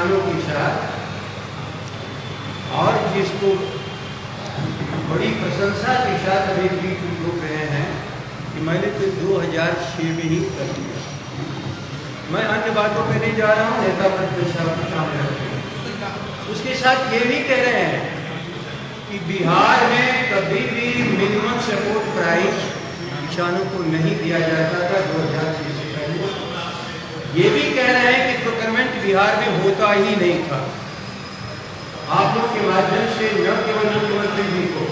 किसानों के साथ, और जिसको बड़ी प्रशंसा के साथ अभी भी लोग रहे हैं कि मैंने तो 2006 में ही कर दिया। मैं अन्य बातों पे नहीं जा रहा हूँ, नेता प्रतिपक्ष सामने रखते। उसके साथ ये भी कह रहे हैं कि बिहार में कभी भी मिनिमम सपोर्ट प्राइस किसानों को नहीं दिया जाता था 2006 से पहले। ये भी कह रहे हैं कि प्रोक्योरमेंट बिहार में होता ही नहीं था। आप लोग के माध्यम से न केवल मुख्यमंत्री जी को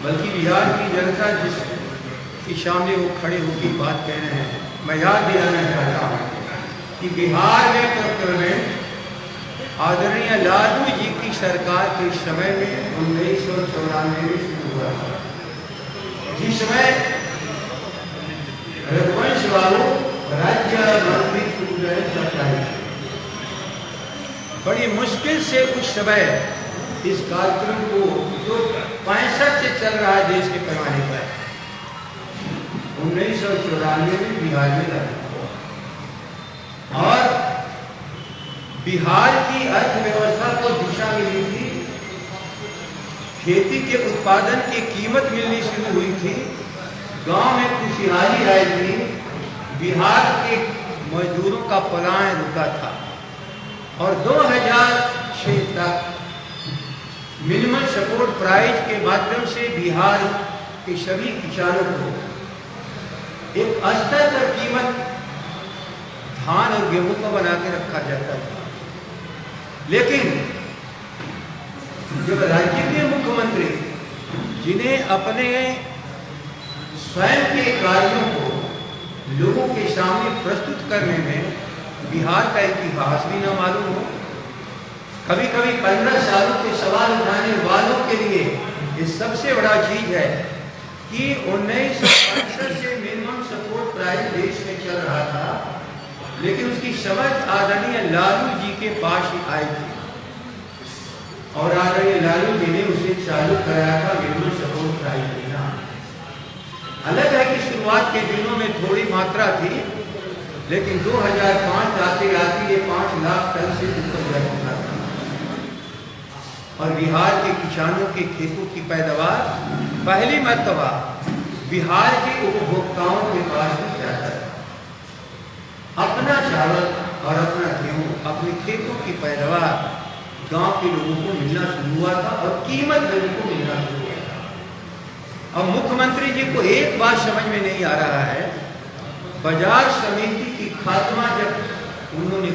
बल्कि बिहार की जनता जिसके सामने वो खड़े होकर बात कह रहे हैं, मैं याद दिलाना चाहता हूँ कि बिहार में प्रोक्योरमेंट आदरणीय लालू जी की सरकार के समय में 1994 में शुरू हुआ था, जिस समय रघुवंश बाबू राज्य मंत्री चुन बड़ी मुश्किल से उस समय इस कार्यक्रम को जो 65 से चल रहा है देश के पैमाने पर 1994 में बिहार में लागू हुआ और बिहार की अर्थव्यवस्था को दिशा मिली थी, खेती के उत्पादन की कीमत मिलनी शुरू हुई थी, गांव में खुशहाली आई थी, बिहार के मजदूरों का पलायन रुका था और 2006 तक मिनिमम सपोर्ट प्राइस के माध्यम से बिहार के सभी किसानों को एक स्तर पर कीमत धान और गेहूं का बना के रखा जाता था। लेकिन जब राज्य के मुख्यमंत्री जिन्हें अपने स्वयं के कार्यों को लोगों के सामने प्रस्तुत करने में बिहार का इतिहास भी न मालूम हो, कभी कभी 15 सालों के सवाल उठाने वालों के लिए ये सबसे बड़ा चीज है कि 1965 से मिनिमम सपोर्ट प्राइस देश में चल रहा था, लेकिन उसकी समझ आदरणीय लालू जी के पास ही आई थी और आदरणीय लालू जी ने उसे चालू कराया था मिनिमम सपोर्ट प्राइस देना। अलग है कि शुरुआत के दिनों में थोड़ी मात्रा थी, लेकिन 2005 आते आते ये 5 लाख टन से ऊपर जा चुका था और बिहार के किसानों के खेतों की पैदावार पहली मर्तबा बिहार के उपभोक्ताओं के पास ही जाता है। अपना चावल और अपना गेहूं, अपने खेतों की पैदावार गांव के लोगों को मिलना शुरू हुआ था और कीमत लोगों को मिलना शुरू हुआ था। अब मुख्यमंत्री जी को एक बात समझ में नहीं आ रहा है, बाजार समिति की खात्मा जब उन्होंने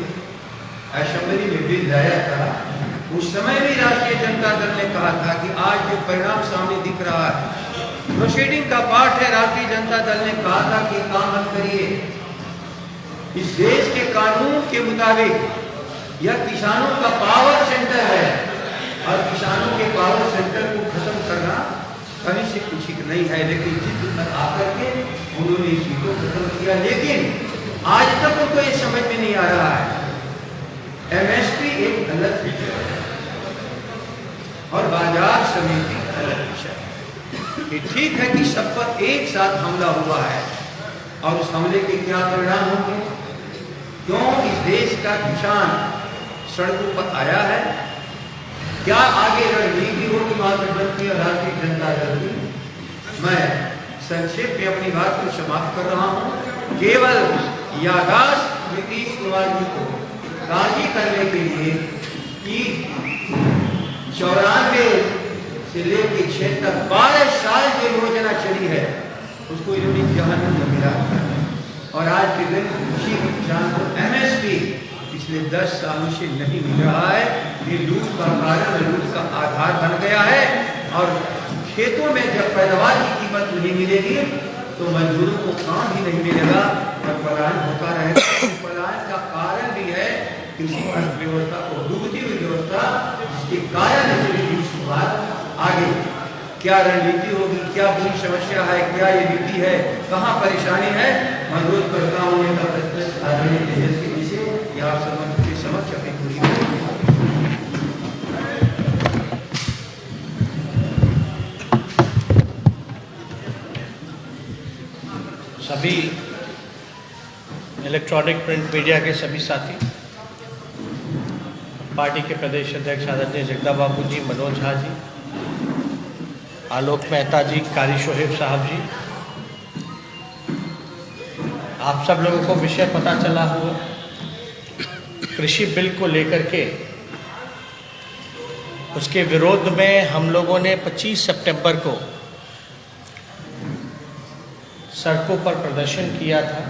असेंबली में बिल लाया था, उस समय भी राष्ट्रीय जनता दल ने कहा था कि आज जो परिणाम सामने दिख रहा है प्रोसीडिंग का पार्ट है। राष्ट्रीय जनता दल ने कहा था कि काम मत करिए, इस देश के कानून के मुताबिक यह किसानों का पावर सेंटर है और किसानों के पावर सेंटर को खत्म करना कहीं से कुछ नहीं है। लेकिन जिस पर आकर के उन्होंने इस चीज को खत्म किया, लेकिन आज तक उनको ये समझ में नहीं आ रहा है एमएसपी एक अलग विषय है और बाजार समिति अलग विषय है। ये ठीक है कि सब पर एक साथ हमला हुआ है और उस हमले के क्या परिणाम होंगे, क्यों इस देश का किसान सड़कों पर आया है, क्या आगे रणनीति होगी महागठबंधन और राष्ट्रीय जनता दल की। मैं संक्षेप में अपनी बात को समाप्त कर रहा हूँ। केवल याददाश्त नीतीश कुमार जी को राजी करने के लिए कि 94 से लेकर 6 तक 12 साल जो योजना चली है उसको इन्होंने जहन्नुम में मिला और आज के दिन कृषि किसान को एमएसपी पिछले 10 सालों से नहीं मिल रहा है। ये लूट का कारण, लूट का आधार बन गया है और खेतों में जब पैदावार की कीमत नहीं मिलेगी तो मजदूरों को काम ही नहीं मिलेगा और पलायन होता रहेगा। पलायन का कारण भी है कृषि अर्थव्यवस्था को डूबती हुई व्यवस्था, जिसके कारण आगे क्या रणनीति होगी, क्या बुरी समस्या है, क्या ये नीति है, कहाँ परेशानी है, मैं रोज करता हूँ आदरणीय तेजस्वी जी से कि आप सब के समक्ष अपनी पूरी सभी इलेक्ट्रॉनिक प्रिंट मीडिया के सभी साथी, पार्टी के प्रदेश अध्यक्ष आदरणीय जगदा बाबू जी, मनोज झा जी, आलोक मेहता जी, कारी शोहेब साहब जी, आप सब लोगों को विषय पता चला हुआ। कृषि बिल को लेकर के उसके विरोध में हम लोगों ने 25 सितंबर को सड़कों पर प्रदर्शन किया था।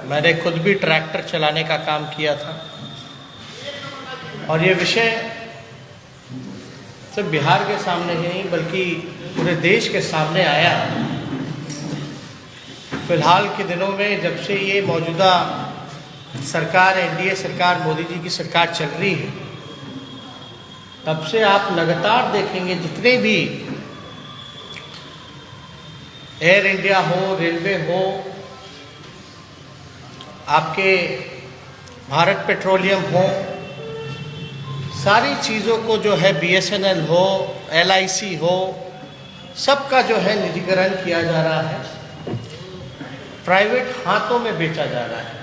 मैंने खुद भी ट्रैक्टर चलाने का काम किया था और ये विषय सिर्फ बिहार के सामने ही नहीं बल्कि पूरे देश के सामने आया। फिलहाल के दिनों में जब से ये मौजूदा सरकार, एनडीए सरकार, मोदी जी की सरकार चल रही है, तब से आप लगातार देखेंगे जितने भी एयर इंडिया हो, रेलवे हो, आपके भारत पेट्रोलियम हो, सारी चीज़ों को जो है बीएसएनएल हो, एलआईसी हो, सबका जो है निजीकरण किया जा रहा है, प्राइवेट हाथों में बेचा जा रहा है।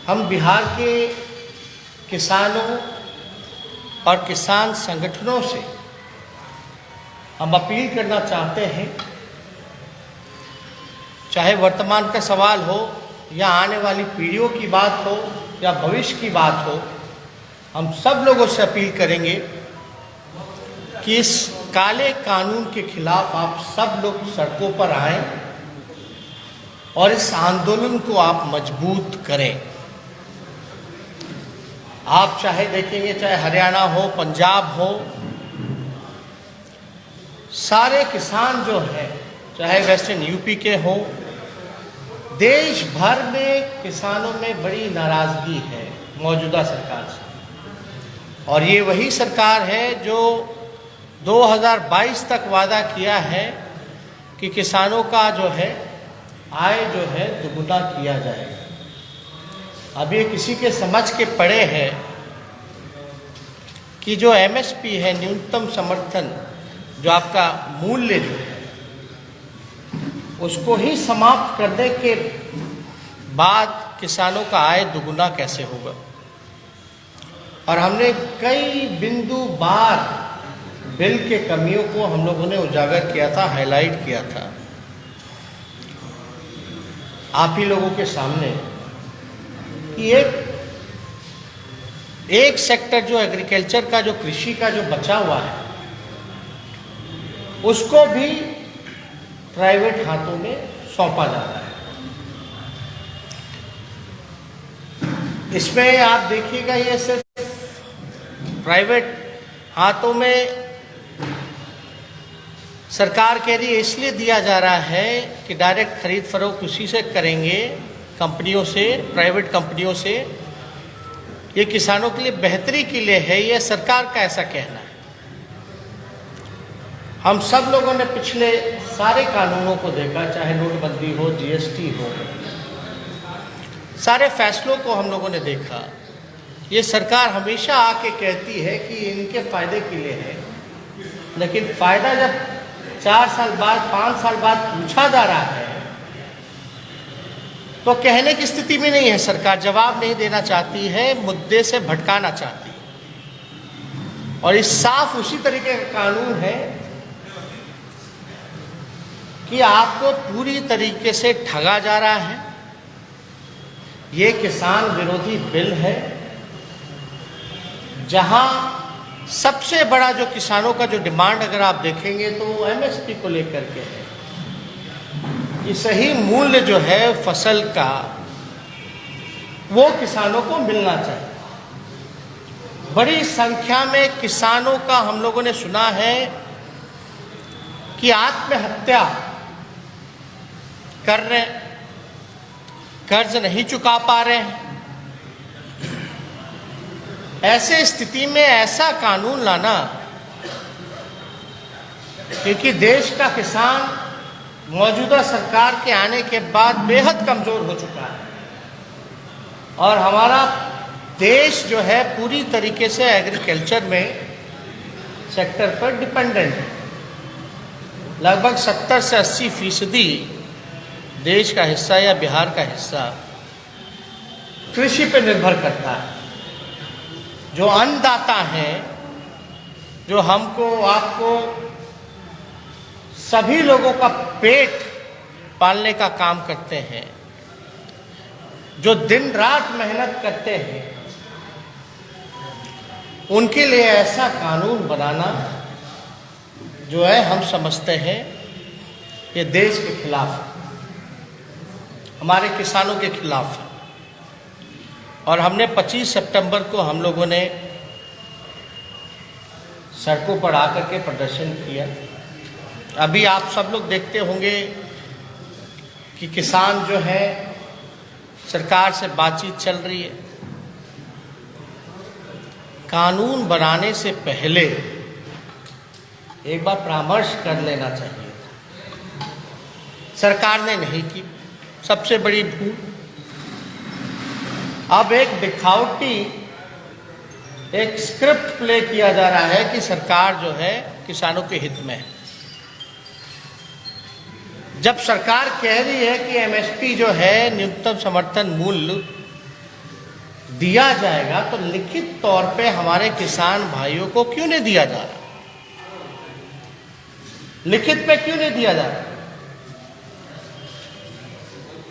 हम बिहार के किसानों और किसान संगठनों से हम अपील करना चाहते हैं, चाहे वर्तमान का सवाल हो या आने वाली पीढ़ियों की बात हो या भविष्य की बात हो, हम सब लोगों से अपील करेंगे कि इस काले कानून के खिलाफ आप सब लोग सड़कों पर आएं और इस आंदोलन को आप मजबूत करें। आप चाहे देखेंगे, चाहे हरियाणा हो, पंजाब हो, सारे किसान जो हैं, चाहे वेस्टर्न यूपी के हों, देश भर में किसानों में बड़ी नाराज़गी है मौजूदा सरकार से। और ये वही सरकार है जो 2022 तक वादा किया है कि किसानों का जो है आय जो है दुगुना किया जाएगा। अब ये किसी के समझ के पड़े है कि जो एमएसपी है, न्यूनतम समर्थन, जो आपका मूल्य जो है, उसको ही समाप्त करने के बाद किसानों का आय दुगुना कैसे होगा। और हमने कई बिंदु बार बिल के कमियों को हम लोगों ने उजागर किया था, हाईलाइट किया था आप ही लोगों के सामने कि एक सेक्टर जो एग्रीकल्चर का, जो कृषि का जो बचा हुआ है, उसको भी प्राइवेट हाथों में सौंपा जा रहा है। इसमें आप देखिएगा, ये सिर्फ प्राइवेट हाथों में सरकार कह रही है इसलिए दिया जा रहा है कि डायरेक्ट खरीद फरोख्त उसी से करेंगे, कंपनियों से, प्राइवेट कंपनियों से। ये किसानों के लिए बेहतरी के लिए है, ये सरकार का ऐसा कहना है। हम सब लोगों ने पिछले सारे कानूनों को देखा, चाहे नोटबंदी हो, जीएसटी हो, सारे फैसलों को हम लोगों ने देखा। ये सरकार हमेशा आके कहती है कि इनके फ़ायदे के लिए है, लेकिन फ़ायदा जब 4 साल बाद, 5 साल बाद पूछा जा रहा है तो कहने की स्थिति में नहीं है। सरकार जवाब नहीं देना चाहती है, मुद्दे से भटकाना चाहती है। और इस साफ उसी तरीके का कानून है कि आपको पूरी तरीके से ठगा जा रहा है। ये किसान विरोधी बिल है, जहां सबसे बड़ा जो किसानों का जो डिमांड अगर आप देखेंगे तो एमएसपी को लेकर के है कि सही मूल्य जो है फसल का वो किसानों को मिलना चाहिए। बड़ी संख्या में किसानों का हम लोगों ने सुना है कि आत्महत्या कर रहे, कर्ज नहीं चुका पा रहे हैं। ऐसे स्थिति में ऐसा कानून लाना, क्योंकि देश का किसान मौजूदा सरकार के आने के बाद बेहद कमज़ोर हो चुका है और हमारा देश जो है पूरी तरीके से एग्रीकल्चर में सेक्टर पर डिपेंडेंट है। लगभग 70 से 80% देश का हिस्सा या बिहार का हिस्सा कृषि पे निर्भर करता है। जो अन्नदाता हैं, जो हमको आपको सभी लोगों का पेट पालने का काम करते हैं, जो दिन रात मेहनत करते हैं, उनके लिए ऐसा कानून बनाना जो है हम समझते हैं ये देश के खिलाफ है, हमारे किसानों के खिलाफ है। और हमने 25 सितंबर को हम लोगों ने सड़कों पर आकर के प्रदर्शन किया। अभी आप सब लोग देखते होंगे कि किसान जो है सरकार से बातचीत चल रही है। कानून बनाने से पहले एक बार परामर्श कर लेना चाहिए था, सरकार ने नहीं की, सबसे बड़ी भूल। अब एक दिखावटी एक स्क्रिप्ट प्ले किया जा रहा है कि सरकार जो है किसानों के हित में है। जब सरकार कह रही है कि एमएसपी जो है न्यूनतम समर्थन मूल्य दिया जाएगा, तो लिखित तौर पे हमारे किसान भाइयों को क्यों नहीं दिया जा रहा? लिखित में क्यों नहीं दिया जा रहा?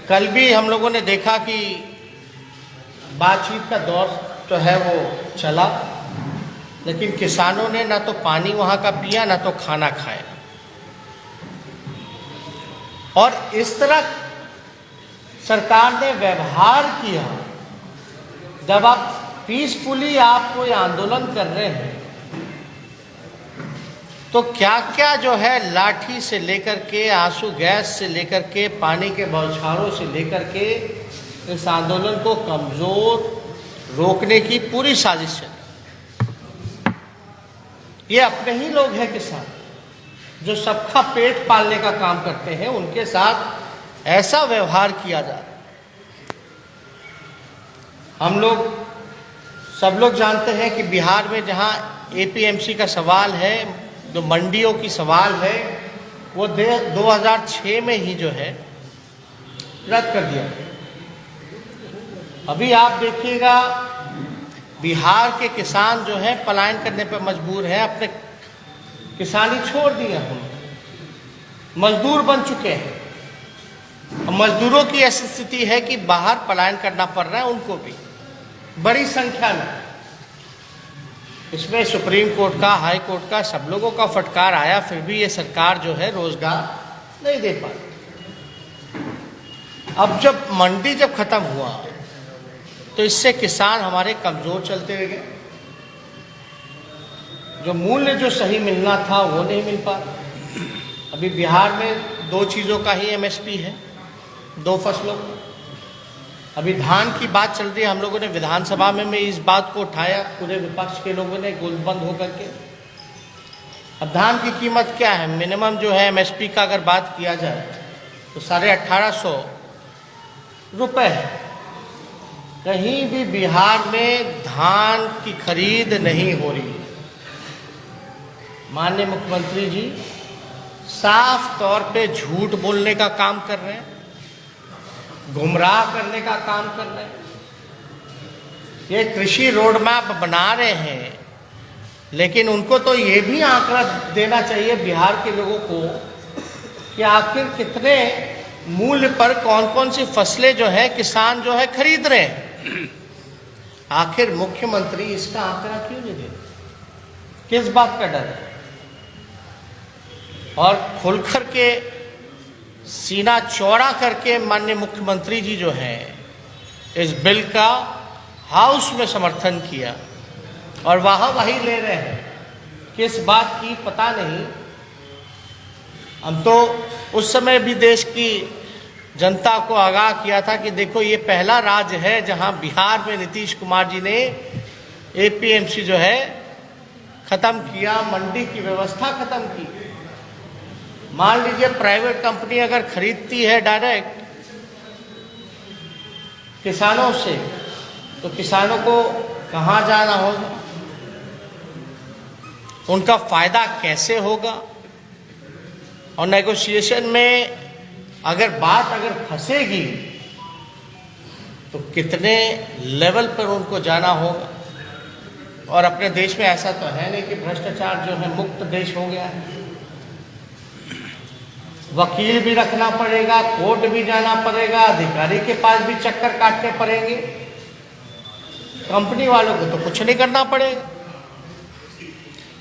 कल भी हम लोगों ने देखा कि बातचीत का दौर जो है वो चला, लेकिन किसानों ने ना तो पानी वहां का पिया, ना तो खाना खाया। और इस तरह सरकार ने व्यवहार किया। जब आप पीसफुली आप कोई आंदोलन कर रहे हैं, तो क्या क्या जो है लाठी से लेकर के, आंसू गैस से लेकर के, पानी के बौछारों से लेकर के इस आंदोलन को कमजोर रोकने की पूरी साजिश है। ये अपने ही लोग हैं किसान, जो सबका पेट पालने का काम करते हैं, उनके साथ ऐसा व्यवहार किया जा रहा है। हम लोग सब लोग जानते हैं कि बिहार में जहां एपीएमसी का सवाल है, जो मंडियों की सवाल है, वो 2006 में ही जो है रद्द कर दिया। अभी आप देखिएगा बिहार के किसान जो है पलायन करने पर मजबूर है, अपने किसानी छोड़ दी है, हम मजदूर बन चुके हैं। मजदूरों की ऐसी स्थिति है कि बाहर पलायन करना पड़ रहा है उनको भी बड़ी संख्या में। इसमें सुप्रीम कोर्ट का, हाई कोर्ट का, सब लोगों का फटकार आया, फिर भी ये सरकार जो है रोजगार नहीं दे पाई। अब जब मंडी जब खत्म हुआ, तो इससे किसान हमारे कमजोर चलते गए। जो मूल्य जो सही मिलना था वो नहीं मिल पा। अभी बिहार में 2 चीज़ों का ही एमएसपी है, 2 फसलों। अभी धान की बात चल रही है, हम लोगों ने विधानसभा में इस बात को उठाया, पूरे विपक्ष के लोगों ने गोलबंद होकर के। अब धान की कीमत क्या है? मिनिमम जो है एमएसपी का अगर बात किया जाए तो 1850 रुपये है। कहीं भी बिहार में धान की खरीद नहीं हो रही है। माननीय मुख्यमंत्री जी साफ तौर पे झूठ बोलने का काम कर रहे हैं, गुमराह करने का काम कर रहे हैं। ये कृषि रोड मैप बना रहे हैं, लेकिन उनको तो ये भी आंकड़ा देना चाहिए बिहार के लोगों को कि आखिर कितने मूल्य पर कौन कौन सी फसलें जो है किसान जो है खरीद रहे हैं। आखिर मुख्यमंत्री इसका आंकड़ा क्यों नहीं दे? किस बात का डर है? और खुलकर के सीना चौड़ा करके माननीय मुख्यमंत्री जी जो हैं इस बिल का हाउस में समर्थन किया और वाहवाही ले रहे हैं। किस बात की पता नहीं। हम तो उस समय भी देश की जनता को आगाह किया था कि देखो ये पहला राज्य है जहां बिहार में नीतीश कुमार जी ने एपीएमसी जो है खत्म किया, मंडी की व्यवस्था खत्म की। मान लीजिए प्राइवेट कंपनी अगर खरीदती है डायरेक्ट किसानों से, तो किसानों को कहां जाना होगा, उनका फायदा कैसे होगा। और नेगोशिएशन में अगर बात फंसेगी तो कितने लेवल पर उनको जाना होगा। और अपने देश में ऐसा तो है नहीं कि भ्रष्टाचार जो है मुक्त देश हो गया है। वकील भी रखना पड़ेगा, कोर्ट भी जाना पड़ेगा, अधिकारी के पास भी चक्कर काटने पड़ेंगे। कंपनी वालों को तो कुछ नहीं करना पड़ेगा।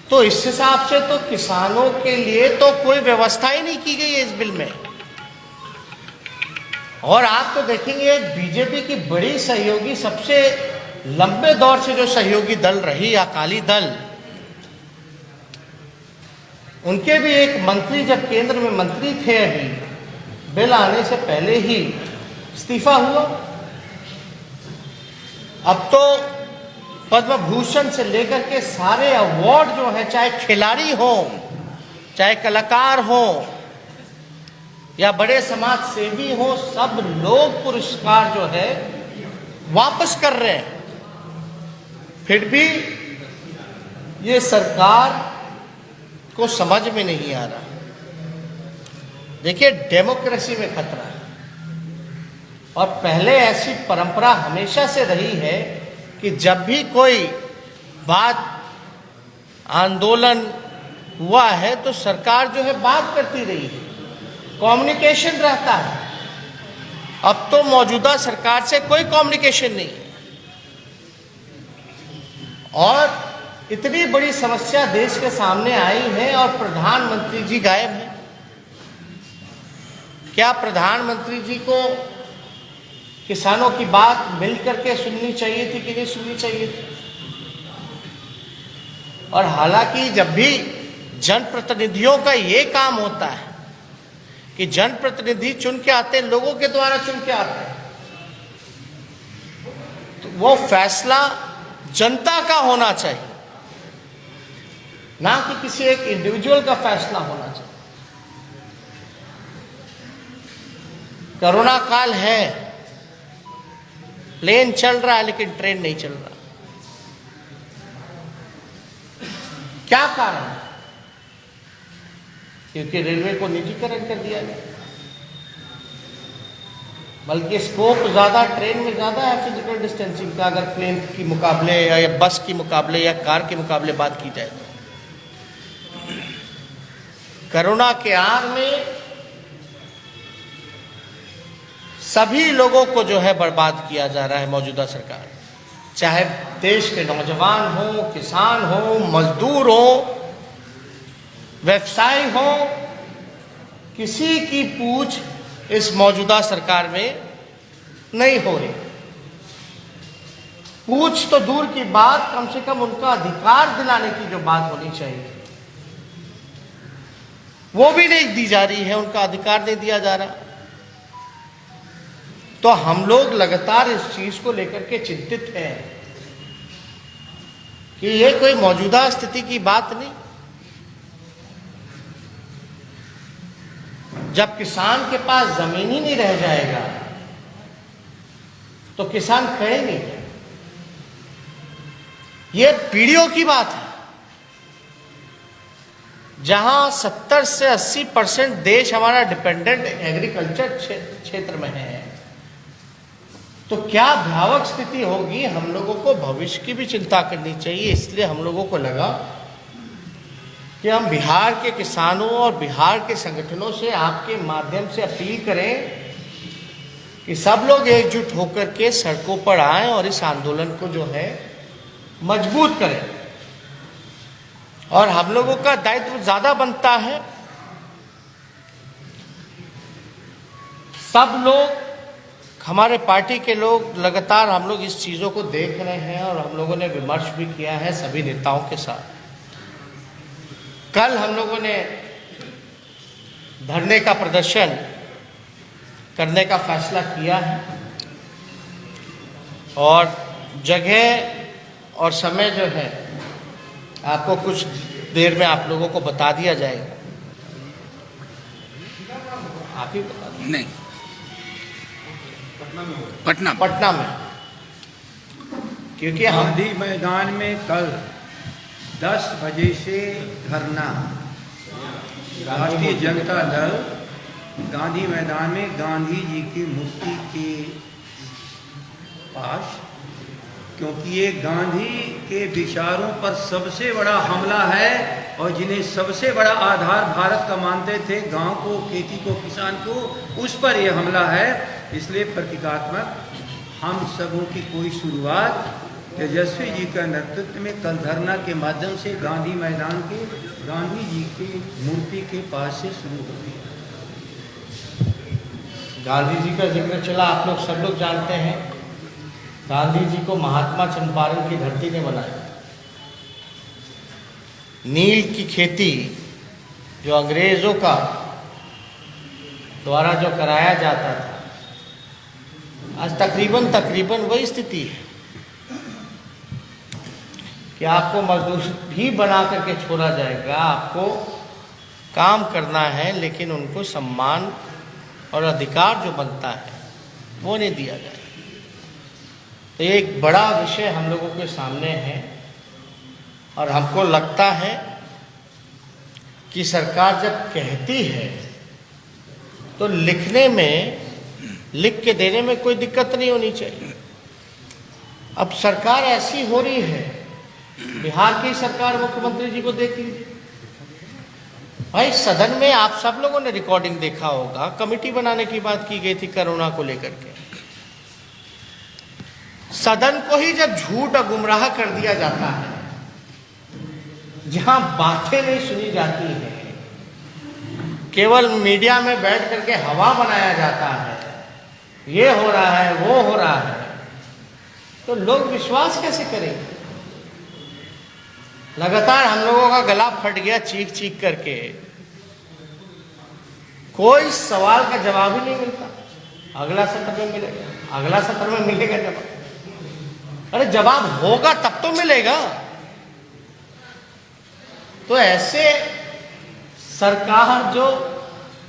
तो इस हिसाब से तो किसानों के लिए तो कोई व्यवस्था ही नहीं की गई है इस बिल में। और आप तो देखेंगे बीजेपी की बड़ी सहयोगी, सबसे लंबे दौर से जो सहयोगी दल रही अकाली दल, उनके भी एक मंत्री जब केंद्र में मंत्री थे, अभी बिल आने से पहले ही इस्तीफा हुआ। अब तो पद्म भूषण से लेकर के सारे अवार्ड जो है, चाहे खिलाड़ी हो, चाहे कलाकार हो या बड़े समाज सेवी हो, सब लोग पुरस्कार जो है वापस कर रहे हैं। फिर भी ये सरकार को समझ में नहीं आ रहा। देखिए, डेमोक्रेसी में खतरा है। और पहले ऐसी परंपरा हमेशा से रही है कि जब भी कोई बात आंदोलन हुआ है तो सरकार जो है बात करती रही है, कम्युनिकेशन रहता है। अब तो मौजूदा सरकार से कोई कम्युनिकेशन नहीं है। और इतनी बड़ी समस्या देश के सामने आई है और प्रधानमंत्री जी गायब हैं। क्या प्रधानमंत्री जी को किसानों की बात मिलकर के सुननी चाहिए थी कि नहीं सुननी चाहिए थी? और हालांकि जब भी जनप्रतिनिधियों का ये काम होता है कि जनप्रतिनिधि चुन के आते हैं, लोगों के द्वारा चुन के आते हैं, तो वो फैसला जनता का होना चाहिए, ना कि किसी एक इंडिविजुअल का फैसला होना चाहिए। कोरोना काल है, प्लेन चल रहा है लेकिन ट्रेन नहीं चल रहा। क्या कारण है? क्योंकि रेलवे को निजीकरण कर दिया गया। बल्कि स्कोप ज्यादा ट्रेन में ज्यादा है फिजिकल डिस्टेंसिंग का, अगर प्लेन की मुकाबले या बस की मुकाबले या कार के मुकाबले बात की जाए तो। कोरोना के आड़ में सभी लोगों को जो है बर्बाद किया जा रहा है मौजूदा सरकार। चाहे देश के नौजवान हो, किसान हो, मजदूर हो, व्यवसायी हो, किसी की पूछ इस मौजूदा सरकार में नहीं हो रही। पूछ तो दूर की बात, कम से कम उनका अधिकार दिलाने की जो बात होनी चाहिए वो भी नहीं दी जा रही है। उनका अधिकार नहीं दिया जा रहा। तो हम लोग लगातार इस चीज को लेकर के चिंतित हैं कि ये कोई मौजूदा स्थिति की बात नहीं। जब किसान के पास जमीन ही नहीं रह जाएगा तो किसान खड़े नहीं है। ये पीढ़ियों की बात है। जहां 70 से 80% देश हमारा डिपेंडेंट एग्रीकल्चर क्षेत्र में है, तो क्या भयावह स्थिति होगी। हम लोगों को भविष्य की भी चिंता करनी चाहिए। इसलिए हम लोगों को लगा कि हम बिहार के किसानों और बिहार के संगठनों से आपके माध्यम से अपील करें कि सब लोग एकजुट होकर के सड़कों पर आएं और इस आंदोलन को जो है मजबूत करें। और हम लोगों का दायित्व ज्यादा बनता है। सब लोग, हमारे पार्टी के लोग लगातार हम लोग इस चीज़ों को देख रहे हैं और हम लोगों ने विमर्श भी किया है सभी नेताओं के साथ। कल हम लोगों ने धरने का प्रदर्शन करने का फैसला किया है और जगह और समय जो है आपको कुछ देर में आप लोगों को बता दिया जाएगा। आप ही बता दें। नहीं, पटना में क्योंकि हम गांधी मैदान में कल 10 बजे से धरना, भारतीय जनता दल गांधी मैदान में गांधी जी की मूर्ति के पास, क्योंकि ये गांधी के विचारों पर सबसे बड़ा हमला है और जिन्हें सबसे बड़ा आधार भारत का मानते थे, गांव को, खेती को, किसान को, उस पर यह हमला है। इसलिए प्रतीकात्मक हम सबों की कोई शुरुआत तेजस्वी जी का नेतृत्व में कल धरना के माध्यम से गांधी मैदान के गांधी जी की मूर्ति के पास से शुरू होती है। गांधी जी का जिक्र चला, आप लोग सब लोग जानते हैं गांधी जी को महात्मा चंपारण की धरती ने बनाया। नील की खेती जो अंग्रेजों का द्वारा जो कराया जाता था, आज तकरीबन वही स्थिति है कि आपको मजदूर भी बना करके छोड़ा जाएगा, आपको काम करना है, लेकिन उनको सम्मान और अधिकार जो बनता है वो नहीं दिया जाएगा। तो ये एक बड़ा विषय हम लोगों के सामने है और हमको लगता है कि सरकार जब कहती है तो लिखने में, लिख के देने में कोई दिक्कत नहीं होनी चाहिए। अब सरकार ऐसी हो रही है, बिहार की सरकार, मुख्यमंत्री जी को देख लीजिए भाई। सदन में आप सब लोगों ने रिकॉर्डिंग देखा होगा, कमेटी बनाने की बात की गई थी कोरोना को लेकर के। सदन को ही जब झूठ और गुमराह कर दिया जाता है, जहां बातें नहीं सुनी जाती है, केवल मीडिया में बैठ करके हवा बनाया जाता है, ये हो रहा है, वो हो रहा है, तो लोग विश्वास कैसे करेंगे? लगातार हम लोगों का गला फट गया चीख चीख करके, कोई सवाल का जवाब ही नहीं मिलता। अगला सत्र में मिलेगा, अगला सत्र में मिलेगा जवाब। अरे जवाब होगा तब तो मिलेगा। तो ऐसे सरकार जो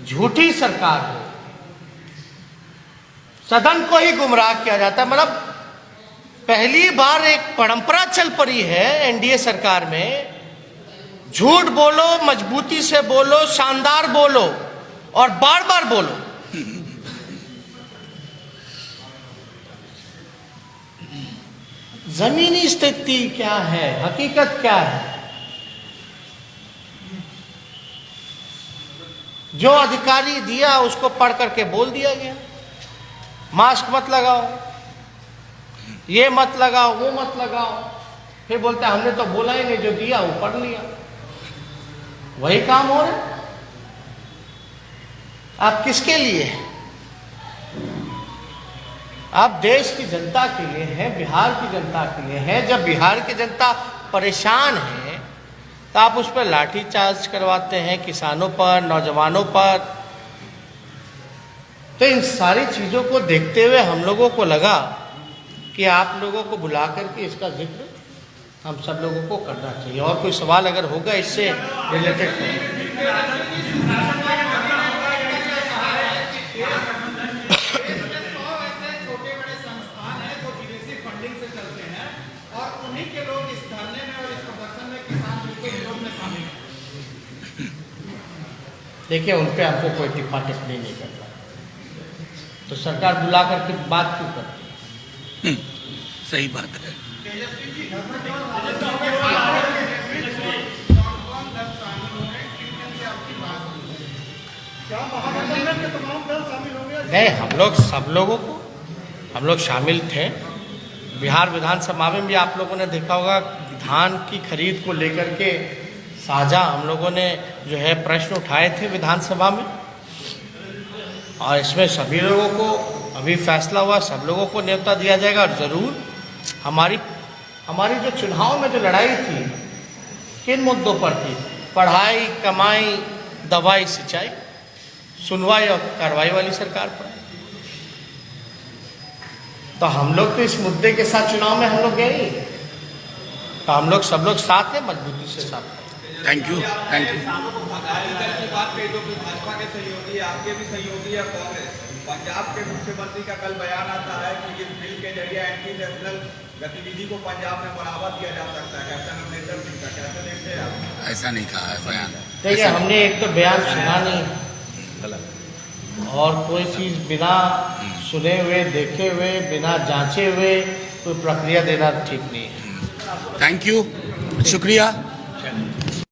झूठी सरकार हो, सदन को ही गुमराह किया जाता है। मतलब पहली बार एक परंपरा चल पड़ी है एनडीए सरकार में, झूठ बोलो, मजबूती से बोलो, शानदार बोलो और बार बार बोलो। जमीनी स्थिति क्या है, हकीकत क्या है? जो अधिकारी दिया उसको पढ़ करके बोल दिया गया, मास्क मत लगाओ, ये मत लगाओ, वो मत लगाओ। फिर बोलते हमने तो बोला ही नहीं, जो दिया वो पढ़ लिया। वही काम हो रहा है। आप किसके लिए हैं? आप देश की जनता के लिए हैं, बिहार की जनता के लिए हैं। जब बिहार की जनता परेशान है तो आप उस पर लाठीचार्ज करवाते हैं, किसानों पर, नौजवानों पर। तो इन सारी चीज़ों को देखते हुए हम लोगों को लगा कि आप लोगों को बुला करके इसका जिक्र हम सब लोगों को करना चाहिए। और कोई सवाल अगर होगा इससे रिलेटेड देखिए, उन पे हमको कोई टिप्पा टिप्पणी नहीं करना। तो सरकार बुला करके बात क्यों करती? सही बात है। नहीं, हम लोग शामिल थे। बिहार विधानसभा में भी आप लोगों ने देखा होगा, धान की खरीद को लेकर के साझा हम लोगों ने जो है प्रश्न उठाए थे विधानसभा में, और इसमें सभी लोगों को अभी फैसला हुआ, सब लोगों को न्योता दिया जाएगा। और ज़रूर हमारी जो चुनाव में जो लड़ाई थी, किन मुद्दों पर थी? पढ़ाई, कमाई, दवाई, सिंचाई, सुनवाई और कार्रवाई वाली सरकार पर। तो हम लोग तो इस मुद्दे के साथ चुनाव में हम लोग गए, तो हम लोग सब लोग साथ हैं, मजबूती से साथ हैं। Thank you, thank you. की बात कही तो भाजपा के सहयोगी, आपके भी सहयोगी है कांग्रेस। पंजाब के मुख्यमंत्री का कल बयान आता है कि इस बिल के जरिए एंटी नेशनल गतिविधि को पंजाब में बढ़ावा दिया जा सकता है। कैप्टन अमरिंदर सिंह का कैसे देखते हैं आप? ऐसा नहीं कहा है बयान। देखिए, हमने एक तो बयान सुना नहीं और कोई चीज़ बिना सुने हुए, देखे हुए, बिना जांचे हुए कोई प्रक्रिया देना ठीक नहीं है। थैंक यू, शुक्रिया।